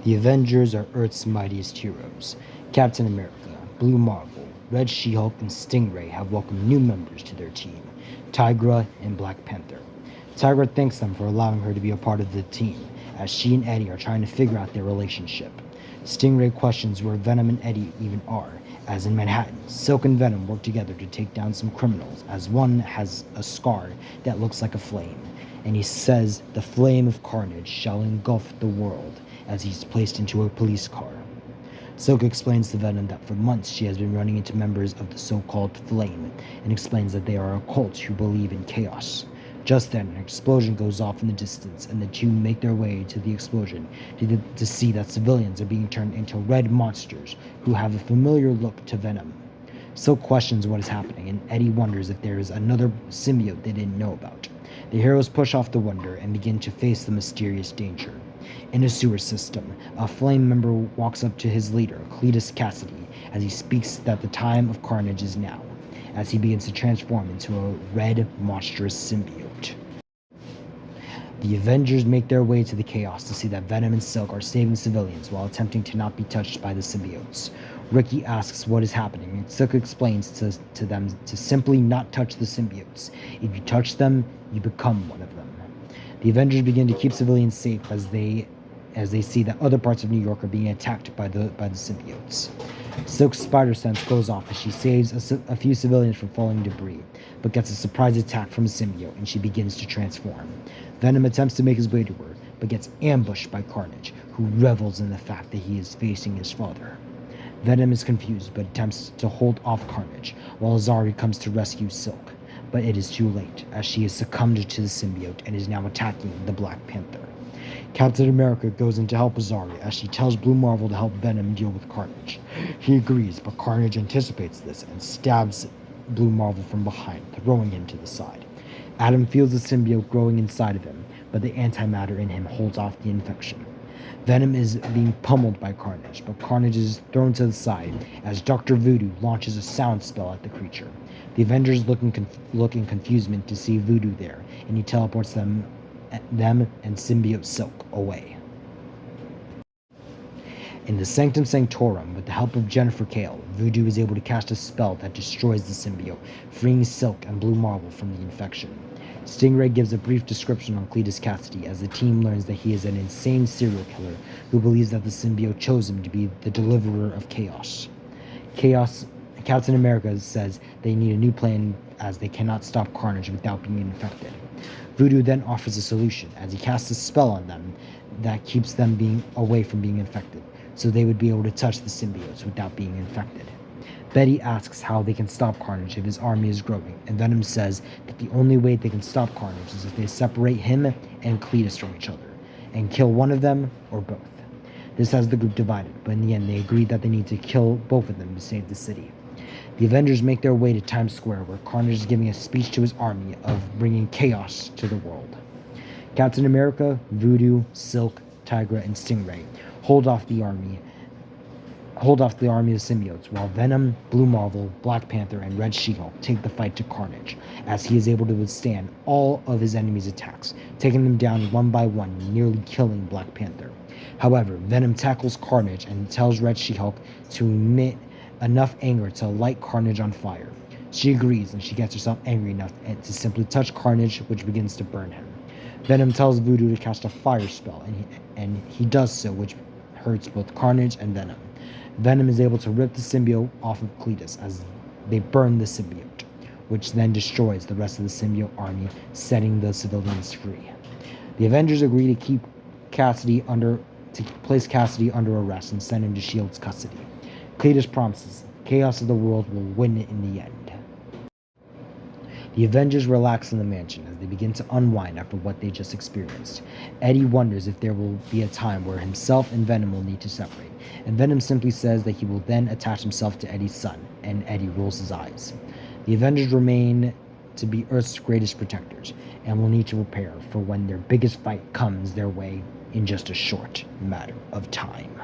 The Avengers are Earth's mightiest heroes. Captain America, Blue Marvel, Red She-Hulk, and Stingray have welcomed new members to their team, Tigra and Black Panther. Tigra thanks them for allowing her to be a part of the team, as she and Eddie are trying to figure out their relationship. Stingray questions where Venom and Eddie even are, as in Manhattan, Silk and Venom work together to take down some criminals, as one has a scar that looks like a flame, and he says the flame of Carnage shall engulf the world as he's placed into a police car. Silk explains to Venom that for months she has been running into members of the so-called Flame, and explains that they are a cult who believe in chaos. Just then, an explosion goes off in the distance, and the two make their way to the explosion to see that civilians are being turned into red monsters who have a familiar look to Venom. Silk questions what is happening, and Eddie wonders if there is another symbiote they didn't know about. The heroes push off the wonder and begin to face the mysterious danger. In a sewer system, a Flame member walks up to his leader, Cletus Cassidy, as he speaks that the time of Carnage is now, as he begins to transform into a red, monstrous symbiote. The Avengers make their way to the chaos to see that Venom and Silk are saving civilians while attempting to not be touched by the symbiotes. Ricky asks what is happening, and Silk explains to them to simply not touch the symbiotes. If you touch them, you become one of them. The Avengers begin to keep civilians safe as they see that other parts of New York are being attacked by the symbiotes. Silk's spider sense goes off as she saves a few civilians from falling debris, but gets a surprise attack from a symbiote, and she begins to transform. Venom attempts to make his way to her, but gets ambushed by Carnage, who revels in the fact that he is facing his father. Venom is confused, but attempts to hold off Carnage, while Azari comes to rescue Silk. But it is too late, as she has succumbed to the symbiote and is now attacking the Black Panther. Captain America goes in to help Azari, as she tells Blue Marvel to help Venom deal with Carnage. He agrees, but Carnage anticipates this and stabs Blue Marvel from behind, throwing him to the side. Adam feels the symbiote growing inside of him, but the antimatter in him holds off the infection. Venom is being pummeled by Carnage, but Carnage is thrown to the side as Dr. Voodoo launches a sound spell at the creature. The Avengers look in confusement to see Voodoo there, and he teleports them and symbiote Silk away. In the Sanctum Sanctorum, with the help of Jennifer Kale, Voodoo is able to cast a spell that destroys the symbiote, freeing Silk and Blue Marvel from the infection. Stingray gives a brief description on Cletus Cassidy as the team learns that he is an insane serial killer who believes that the symbiote chose him to be the deliverer of chaos. Captain America says they need a new plan as they cannot stop Carnage without being infected. Voodoo then offers a solution as he casts a spell on them that keeps them away from being infected, so they would be able to touch the symbiotes without being infected. Betty asks how they can stop Carnage if his army is growing, and Venom says that the only way they can stop Carnage is if they separate him and Cletus from each other, and kill one of them or both. This has the group divided, but in the end they agree that they need to kill both of them to save the city. The Avengers make their way to Times Square, where Carnage is giving a speech to his army of bringing chaos to the world. Captain America, Voodoo, Silk, Tigra, and Stingray hold off the army of symbiotes, while Venom, Blue Marvel, Black Panther, and Red She-Hulk take the fight to Carnage, as he is able to withstand all of his enemies' attacks, taking them down one by one, nearly killing Black Panther. However, Venom tackles Carnage and tells Red She-Hulk to emit enough anger to light Carnage on fire. She agrees, and she gets herself angry enough to simply touch Carnage, which begins to burn him. Venom tells Voodoo to cast a fire spell, and he does so, which hurts both Carnage and Venom. Venom is able to rip the symbiote off of Cletus as they burn the symbiote, which then destroys the rest of the symbiote army, setting the civilians free. The Avengers agree to place Cassidy under arrest and send him to S.H.I.E.L.D.'s custody. Cletus promises the chaos of the world will win in the end. The Avengers relax in the mansion as they begin to unwind after what they just experienced. Eddie wonders if there will be a time where himself and Venom will need to separate, and Venom simply says that he will then attach himself to Eddie's son, and Eddie rolls his eyes. The Avengers remain to be Earth's greatest protectors, and will need to prepare for when their biggest fight comes their way in just a short matter of time.